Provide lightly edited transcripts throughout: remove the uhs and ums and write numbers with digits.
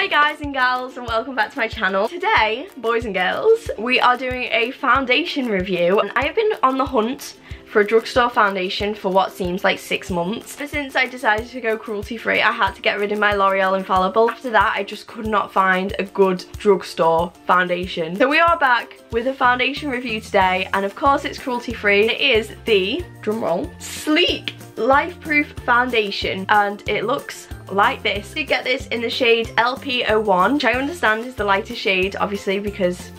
Hi guys and gals, and welcome back to my channel. Today, boys and girls, we are doing a foundation review, and I have been on the hunt for a drugstore foundation for what seems like 6 months. Ever since I decided to go cruelty free, I had to get rid of my L'Oreal Infallible. After that, I just could not find a good drugstore foundation. So we are back with a foundation review today, and of course it's cruelty free. It is the, drumroll, Sleek Lifeproof foundation, and it looks like this. You get this in the shade LP01, which I understand is the lightest shade, obviously, because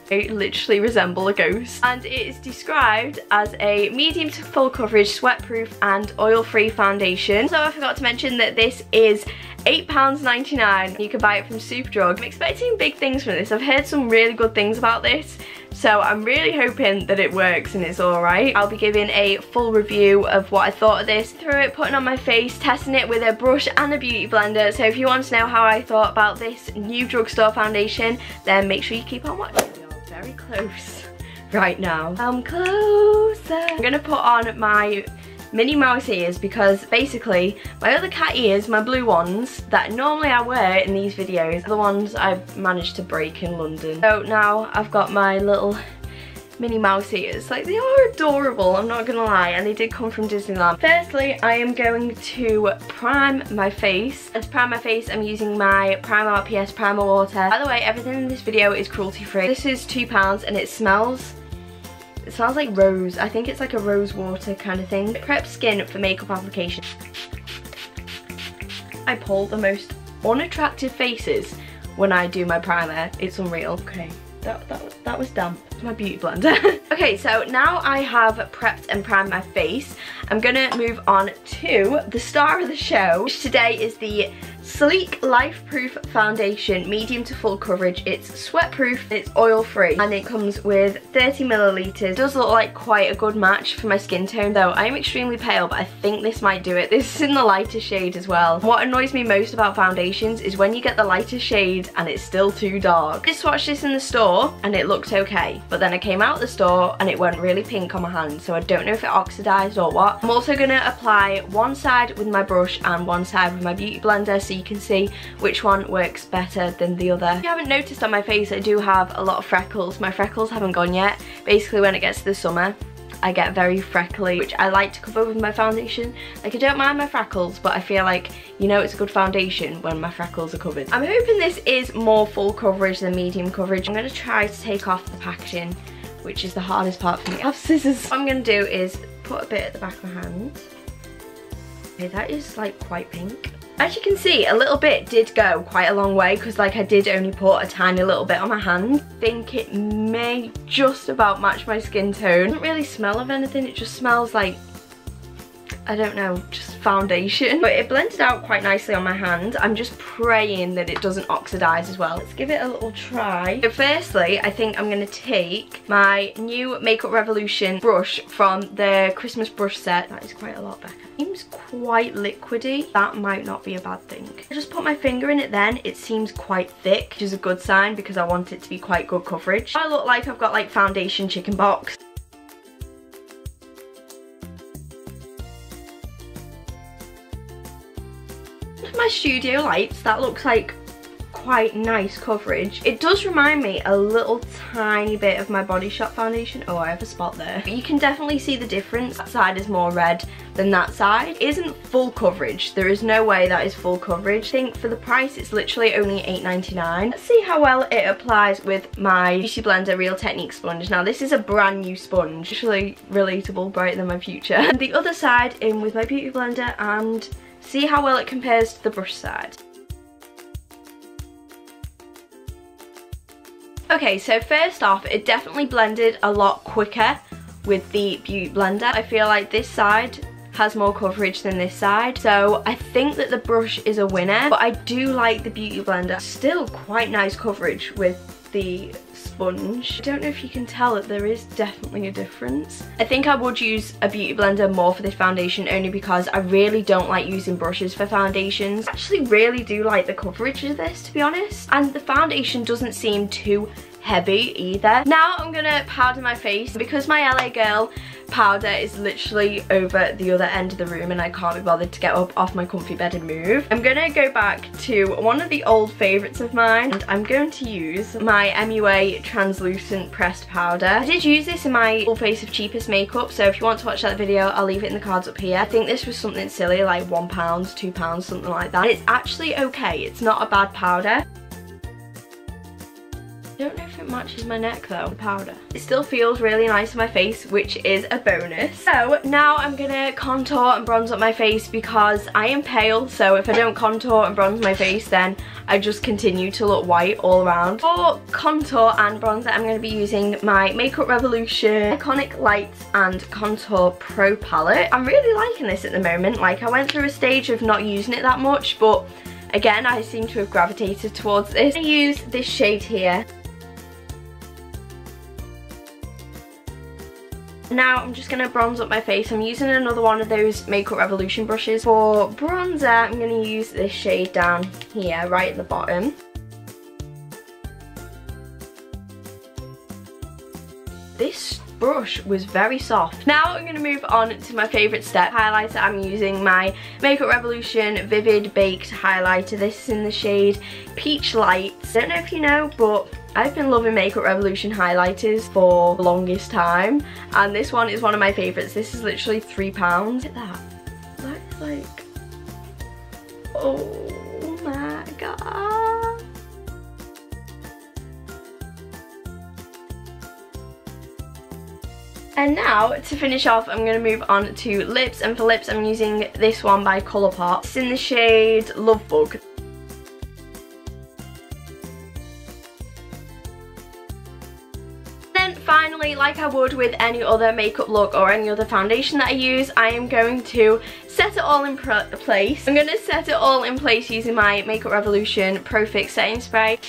they literally resemble a ghost. And it is described as a medium to full coverage, sweat-proof and oil-free foundation. So I forgot to mention that this is £8.99. You can buy it from Superdrug. I'm expecting big things from this. I've heard some really good things about this, so I'm really hoping that it works and it's alright. I'll be giving a full review of what I thought of this, through it, putting it on my face, testing it with a brush and a beauty blender. So if you want to know how I thought about this new drugstore foundation, then make sure you keep on watching. You're very close right now. I'm closer. I'm gonna put on my Minnie Mouse ears because basically my other cat ears, my blue ones that normally I wear in these videos, are the ones I've managed to break in London. So now I've got my little Minnie Mouse ears. Like, they are adorable, I'm not gonna lie, and they did come from Disneyland. Firstly, I am going to prime my face, and to prime my face I'm using my Prime RPS primer water. By the way, everything in this video is cruelty free. This is £2 and it smells like rose. I think it's like a rose water kind of thing. It preps skin for makeup application. I pull the most unattractive faces when I do my primer. It's unreal. Okay, that was damp. It's my beauty blender. Okay, so now I have prepped and primed my face, I'm gonna move on to the star of the show, which today is the Sleek Lifeproof foundation, medium to full coverage. It's sweat proof, it's oil free, and it comes with 30 milliliters. It does look like quite a good match for my skin tone, though I am extremely pale, but I think this might do it. This is in the lighter shade as well. What annoys me most about foundations is when you get the lighter shade and it's still too dark. I swatched this in the store and it looked okay, but then I came out the store and it went really pink on my hand, so I don't know if it oxidized or what. I'm also gonna apply one side with my brush and one side with my beauty blender, so you can see which one works better than the other. If you haven't noticed on my face, I do have a lot of freckles. My freckles haven't gone yet. Basically, when it gets to the summer, I get very freckly, which I like to cover with my foundation. Like, I don't mind my freckles, but I feel like, you know, it's a good foundation when my freckles are covered. I'm hoping this is more full coverage than medium coverage. I'm gonna try to take off the packaging, which is the hardest part for me. I have scissors. What I'm gonna do is put a bit at the back of my hand. Okay, that is like quite pink. As you can see, a little bit did go quite a long way, because like I did only put a tiny little bit on my hand. I think it may just about match my skin tone. It doesn't really smell of anything, it just smells like, I don't know, just foundation. But it blended out quite nicely on my hand. I'm just praying that it doesn't oxidize as well. Let's give it a little try. So firstly, I think I'm gonna take my new Makeup Revolution brush from the Christmas brush set. That is quite a lot better. It seems quite liquidy. That might not be a bad thing. I just put my finger in it then. It seems quite thick, which is a good sign because I want it to be quite good coverage. I look like I've got like foundation chicken pox. My studio lights, that looks like quite nice coverage. It does remind me a little tiny bit of my Body Shop foundation. Oh, I have a spot there. But you can definitely see the difference. That side is more red than that side. It isn't full coverage. There is no way that is full coverage. I think for the price it's literally only £8.99. Let's see how well it applies with my Beauty Blender Real Technique sponge. Now this is a brand new sponge, actually relatable, brighter than my future. And the other side in with my Beauty Blender and see how well it compares to the brush side. Okay, so first off, it definitely blended a lot quicker with the Beauty Blender. I feel like this side has more coverage than this side, so I think that the brush is a winner, but I do like the Beauty Blender. Still quite nice coverage with the sponge. I don't know if you can tell that there is definitely a difference. I think I would use a beauty blender more for this foundation, only because I really don't like using brushes for foundations. I actually really do like the coverage of this, to be honest, and the foundation doesn't seem too heavy either. Now I'm gonna powder my face. Because my LA Girl powder is literally over the other end of the room and I can't be bothered to get up off my comfy bed and move, I'm gonna go back to one of the old favorites of mine, and I'm going to use my MUA translucent pressed powder. I did use this in my full face of cheapest makeup, so if you want to watch that video, I'll leave it in the cards up here. I think this was something silly like £1, £2, something like that. And it's actually okay, it's not a bad powder. I don't know if it matches my neck though, the powder. It still feels really nice on my face, which is a bonus. So now I'm gonna contour and bronze up my face because I am pale, so if I don't contour and bronze my face, then I just continue to look white all around. For contour and bronzer, I'm gonna be using my Makeup Revolution Iconic Lights and Contour Pro palette. I'm really liking this at the moment. Like, I went through a stage of not using it that much, but again, I seem to have gravitated towards this. I use this shade here. Now I'm just going to bronze up my face. I'm using another one of those Makeup Revolution brushes. For bronzer, I'm going to use this shade down here, right at the bottom. This brush was very soft. Now I'm going to move on to my favourite step, highlighter. I'm using my Makeup Revolution Vivid Baked Highlighter. This is in the shade Peach Light. I don't know if you know, but I've been loving Makeup Revolution highlighters for the longest time, and this one is one of my favourites. This is literally £3. Look at that. That is like, oh my god. And now, to finish off, I'm going to move on to lips, and for lips I'm using this one by Colourpop. It's in the shade Love Bug. Finally, like I would with any other makeup look or any other foundation that I use, I am going to set it all in place. I'm going to set it all in place using my Makeup Revolution Pro Fix Setting Spray.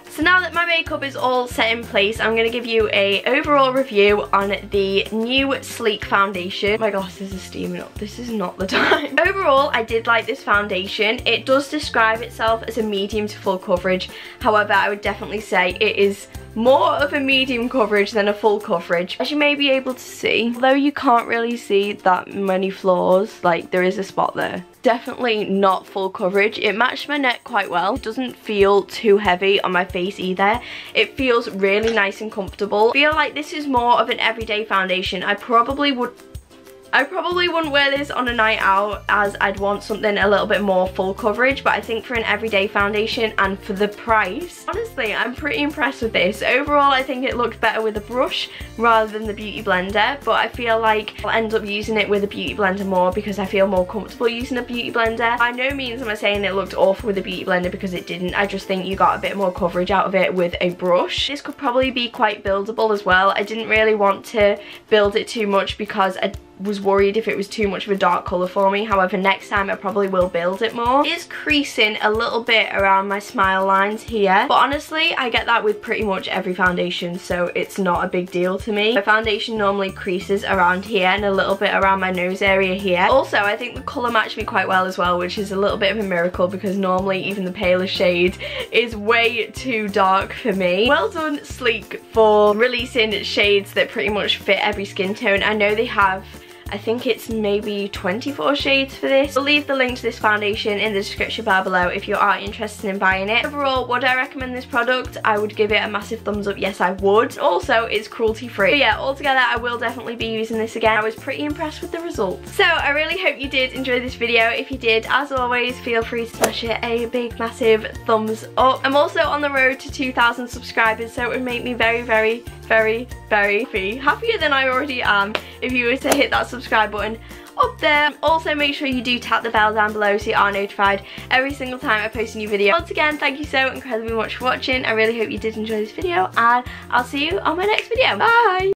So now that my makeup is all set in place, I'm going to give you a overall review on the new Sleek foundation. My glasses are steaming up. This is not the time. Overall, I did like this foundation. It does describe itself as a medium to full coverage. However, I would definitely say it is more of a medium coverage than a full coverage. As you may be able to see, although you can't really see that many flaws, like there is a spot there. Definitely not full coverage. It matched my neck quite well. It doesn't feel too heavy on my face either. It feels really nice and comfortable. I feel like this is more of an everyday foundation. I probably wouldn't wear this on a night out, as I'd want something a little bit more full coverage, but I think for an everyday foundation and for the price, honestly, I'm pretty impressed with this. Overall, I think it looked better with a brush rather than the beauty blender, but I feel like I'll end up using it with a beauty blender more because I feel more comfortable using a beauty blender. By no means am I saying it looked awful with a beauty blender, because it didn't. I just think you got a bit more coverage out of it with a brush. This could probably be quite buildable as well. I didn't really want to build it too much because I was worried if it was too much of a dark colour for me. However, next time I probably will build it more. It is creasing a little bit around my smile lines here, but honestly I get that with pretty much every foundation, so it's not a big deal to me. My foundation normally creases around here and a little bit around my nose area here. Also, I think the colour matched me quite well as well, which is a little bit of a miracle because normally even the palest shade is way too dark for me. Well done, Sleek, for releasing shades that pretty much fit every skin tone. I know they have, I think it's maybe 24 shades for this. I'll leave the link to this foundation in the description bar below if you are interested in buying it. Overall, would I recommend this product? I would give it a massive thumbs up. Yes, I would. Also, it's cruelty free. But yeah, altogether, I will definitely be using this again. I was pretty impressed with the results. So I really hope you did enjoy this video. If you did, as always, feel free to smash it a big, massive thumbs up. I'm also on the road to 2,000 subscribers, so it would make me very, very, very, very happier than I already am if you were to hit that subscribe button up there. Also, make sure you do tap the bell down below so you are notified every single time I post a new video. Once again, thank you so incredibly much for watching. I really hope you did enjoy this video, and I'll see you on my next video. Bye!